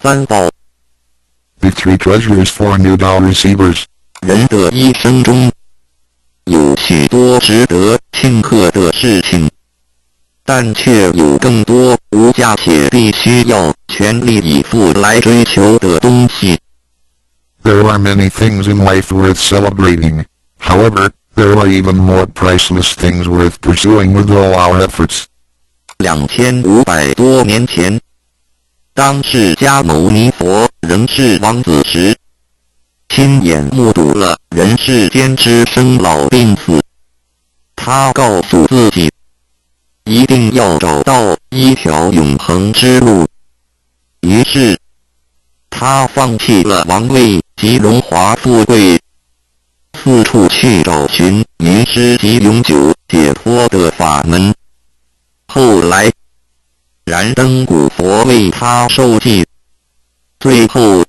三宝。The three treasures for new Tao receivers. 人的一生中，有许多值得庆贺的事情，但却有更多无价且必须要全力以赴来追求的东西。There are many things in life worth celebrating. However, there are even more priceless things worth pursuing with all our efforts. 2500多年前，当释迦牟尼佛仍是王子时，亲眼目睹了人世间之生老病死。他告诉自己，一定要找到一条永恒之路。于是，他放弃了王位及荣华富贵，四处去找寻迷失及永久解脱的法门。后来，燃灯古佛为他授记，最后，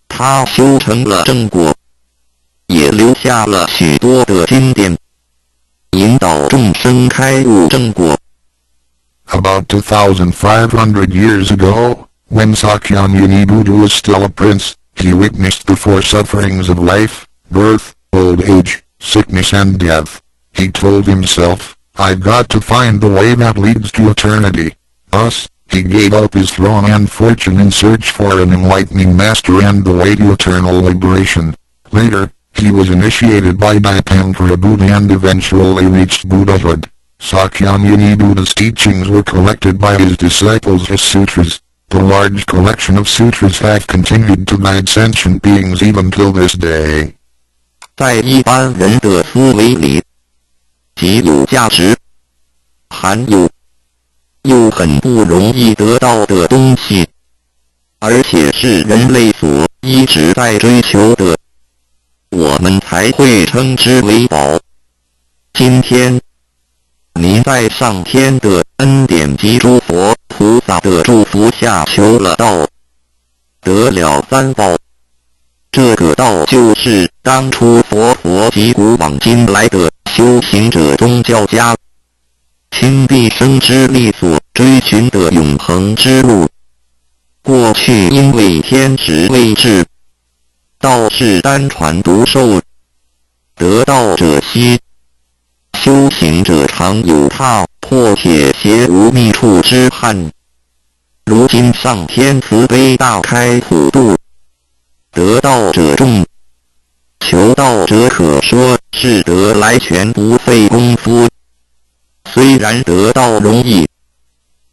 他修成了正果，也留下了许多的经典，引导众生开悟正果。About 2,500 years ago, when Sakyamuni Buddha was still a prince, he witnessed the four sufferings of life, birth, old age, sickness and death. He told himself, I've got to find the way that leads to eternity. Thus, he gave up his throne and fortune in search for an enlightening master and the way to eternal liberation. Later, he was initiated by Dipankara Buddha and eventually reached Buddhahood. Sakyamuni Buddha's teachings were collected by his disciples as sutras. The large collection of sutras have continued to guide sentient beings even till this day. 在一般人的思维里，极有价值、含有又很不容易得到的东西，而且是人类所一直在追求的，我们才会称之为宝。今天，您在上天的恩典及诸佛菩萨的祝福下求了道，得了三宝。这个道就是当初佛及古往今来的修行者宗教家倾毕生之力所追寻的永恒之路。过去因为天时未至，道是单传独授，得道者稀，修行者常有踏破铁鞋无觅处之憾。如今上天慈悲大开普渡，得道者众，求道者可说是得来全不费功夫。虽然得道容易，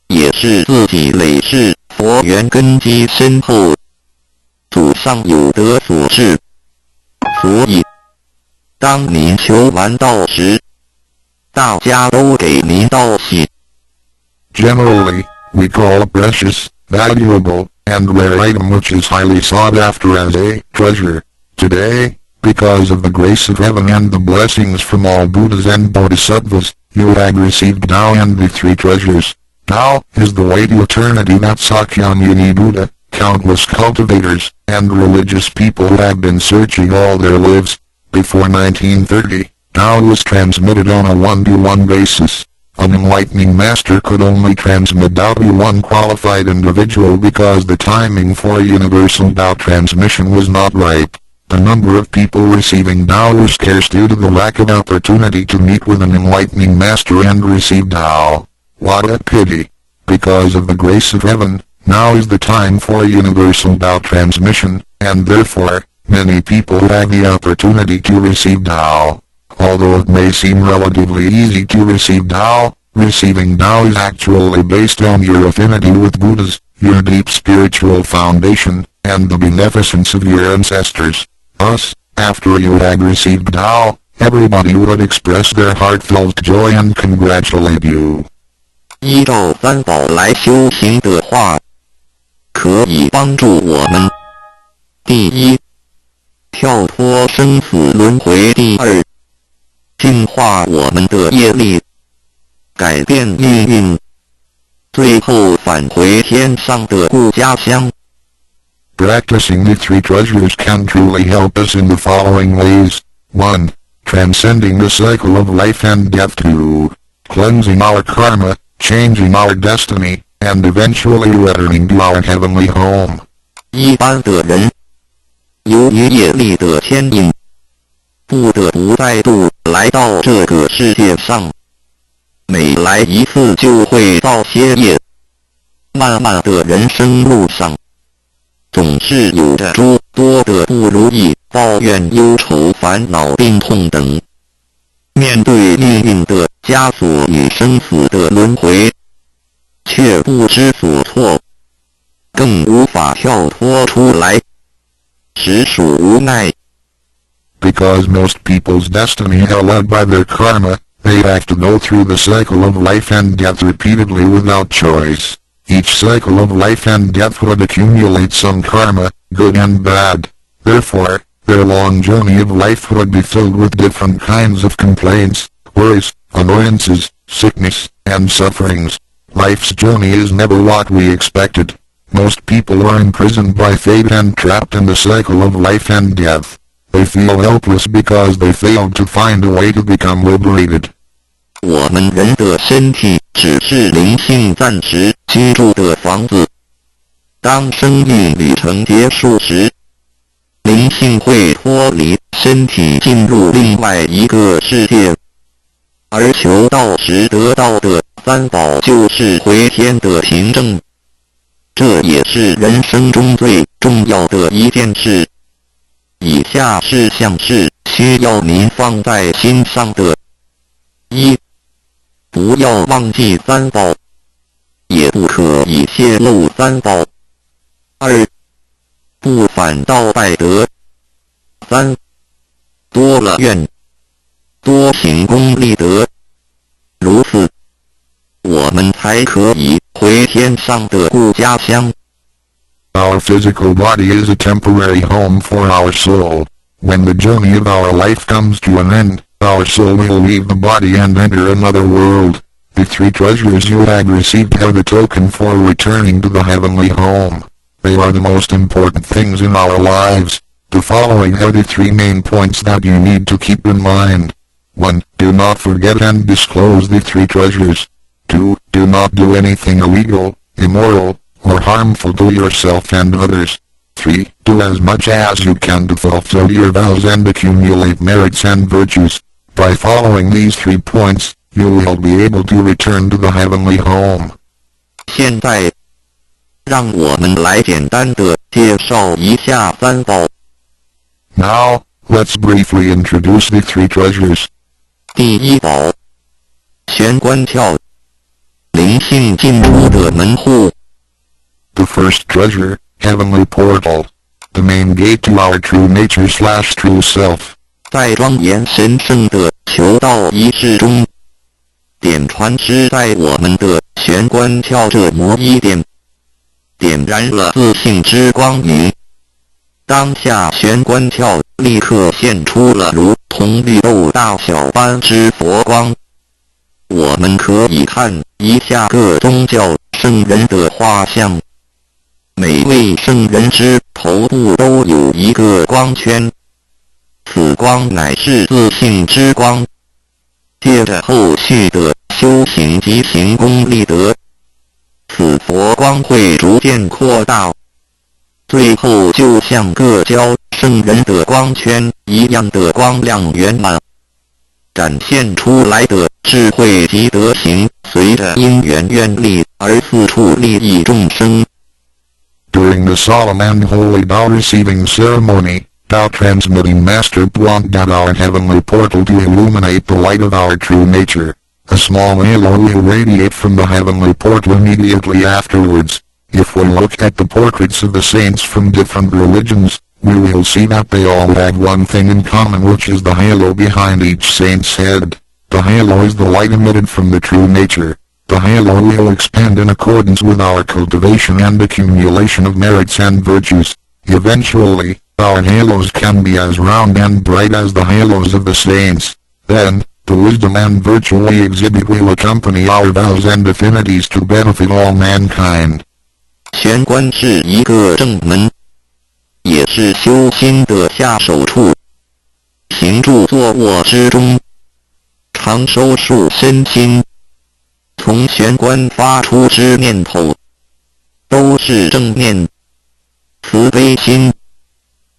也是自己累世佛缘根基深厚，祖上有德所致。所以，当您求完道时，大家都给您道喜。Generally, we call a precious, valuable, and rare item which is highly sought after as a treasure. Today, because of the grace of heaven and the blessings from all Buddhas and Bodhisattvas, you have received Tao and the three treasures. Tao is the way to eternity that Sakyamuni Buddha, countless cultivators, and religious people have been searching all their lives. Before 1930, Tao was transmitted on a one-to-one basis. An enlightening master could only transmit Tao to one qualified individual because the timing for a universal Tao transmission was not ripe. The number of people receiving Tao was scarce due to the lack of opportunity to meet with an enlightening master and receive Tao. What a pity! Because of the grace of heaven, now is the time for a universal Tao transmission, and therefore, many people have the opportunity to receive Tao. Although it may seem relatively easy to receive Tao, receiving Tao is actually based on your affinity with Buddhas, your deep spiritual foundation, and the beneficence of your ancestors. Thus, after you had received Tao, everybody would express their heartfelt joy and congratulate you. 依照三宝来修行的话，可以帮助我们：第一，跳脱生死轮回；第二，净化我们的业力，改变命运；最后返回天上的故家乡。Practicing the three treasures can truly help us in the following ways. 1. Transcending the cycle of life and death. 2. Cleansing our karma, changing our destiny, and eventually returning to our heavenly home. 一般的人，由于业力的牵引，不得不再度来到这个世界上。每来一次就会造些业，漫漫的人生路上，总是有着诸多的不如意、抱怨、忧愁、烦恼、病痛等。面对命运的枷锁与生死的轮回，却不知所措，更无法跳脱出来，实属无奈。Because most people's destiny are led by their karma, they have to go through the cycle of life and death repeatedly without choice. Each cycle of life and death would accumulate some karma, good and bad. Therefore, their long journey of life would be filled with different kinds of complaints, worries, annoyances, sickness, and sufferings. Life's journey is never what we expected. Most people are imprisoned by fate and trapped in the cycle of life and death. They feel helpless because they failed to find a way to become liberated. 我们人的身体只是灵性暂时居住的房子，当生命旅程结束时，灵性会脱离身体进入另外一个世界，而求道时得到的三宝就是回天的凭证。这也是人生中最重要的一件事。以下事项是需要您放在心上的：一、不要忘记三宝，也不可以泄露三宝；二、不反倒败德；三、多了愿，多行功立德。如此，我们才可以回天上的故家乡。Our physical body is a temporary home for our soul. When the journey of our life comes to an end, our soul will leave the body and enter another world. The three treasures you have received are the token for returning to the heavenly home. They are the most important things in our lives. The following are the three main points that you need to keep in mind. 1. Do not forget and disclose the three treasures. 2. Do not do anything illegal, immoral, or harmful to yourself and others. 3. Do as much as you can to fulfill your vows and accumulate merits and virtues. By following these 3 points, you will be able to return to the heavenly home. 现在，让我们来简单的介绍一下三宝。Now, let's briefly introduce the 3 treasures. 第一宝，玄关窍，灵性进出的门户。The first treasure, Heavenly Portal. The main gate to our true nature/true self. 在庄严神圣的求道仪式中，点传师在我们的玄关窍这魔一点，点燃了自信之光明。当下玄关窍立刻现出了如同绿豆大小般之佛光。我们可以看一下各宗教圣人的画像。每位圣人之头部都有一个光圈，此光乃是自信之光。借着后续的修行及行功立德，此佛光会逐渐扩大，最后就像各教圣人的光圈一样的光亮圆满，展现出来的智慧及德行，随着因缘愿力而四处利益众生。During the solemn and holy Tao receiving ceremony, Tao transmitting Master pointed at our heavenly portal to illuminate the light of our true nature. A small halo will radiate from the heavenly portal immediately afterwards. If we look at the portraits of the saints from different religions, we will see that they all have one thing in common, which is the halo behind each saint's head. The halo is the light emitted from the true nature. The halo will expand in accordance with our cultivation and accumulation of merits and virtues. Eventually, our halos can be as round and bright as the halos of the saints. Then, the wisdom and virtue we exhibit will accompany our vows and affinities to benefit all mankind. 玄关是一个正门，也是修心的下手处。行住坐卧之中，常收束身心。从玄关发出之念头，都是正念。慈悲心、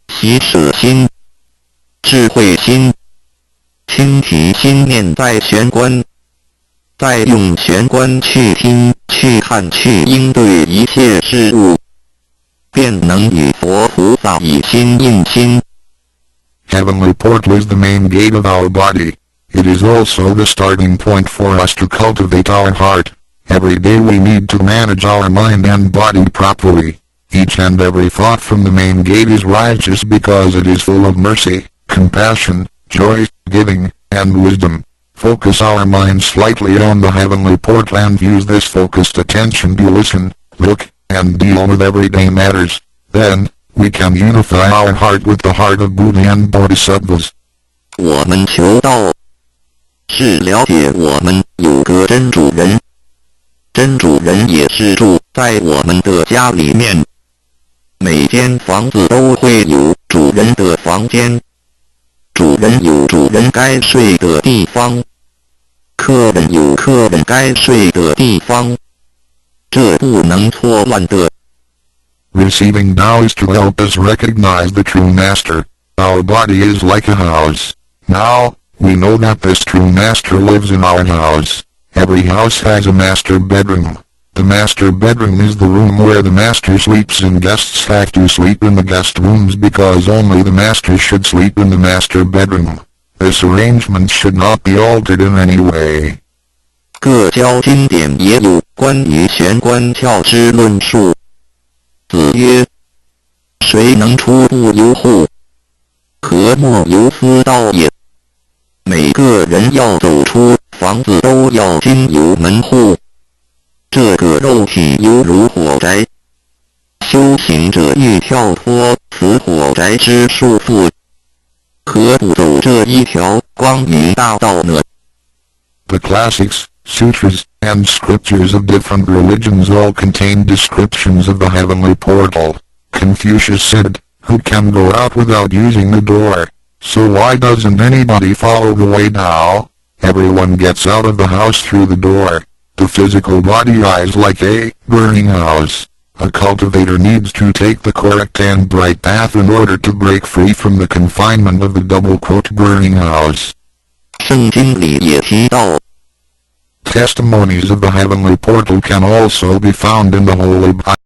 喜舍心、智慧心，倾提心念在玄关，再用玄关去听、去看、去应对一切事物，便能与佛菩萨以心印心。Heavenly portal is the main gate of our body. It is also the starting point for us to cultivate our heart. Every day we need to manage our mind and body properly. Each and every thought from the main gate is righteous because it is full of mercy, compassion, joy, giving, and wisdom. Focus our mind slightly on the heavenly portal and use this focused attention to listen, look, and deal with everyday matters. Then, we can unify our heart with the heart of Buddha and Bodhisattvas. 我们求道，是了解我们有个真主人，真主人也是住在我们的家里面。每间房子都会有主人的房间，主人有主人该睡的地方，客人有客人该睡的地方，这不能错乱的。Receiving Tao is to help us recognize the true master. Our body is like a house. Now, we know that this true master lives in our house. Every house has a master bedroom. The master bedroom is the room where the master sleeps and guests have to sleep in the guest rooms because only the master should sleep in the master bedroom. This arrangement should not be altered in any way. 各教经典也有关于玄关窍之论述。子曰：谁能出不由户？何莫由私道也。每个人要走出房子都要经由门户。这个肉体犹如火宅，修行者欲跳脱此火宅之束缚，何不走这一条光明大道呢？ The classics, sutras, and scriptures of different religions all contain descriptions of the heavenly portal. Confucius said, "Who can go out without using the door? So why doesn't anybody follow the way now? Everyone gets out of the house through the door. The physical body is like a burning house. A cultivator needs to take the correct and bright path in order to break free from the confinement of the burning house." 圣经里也提到。 Testimonies of the heavenly portal can also be found in the Holy Bible.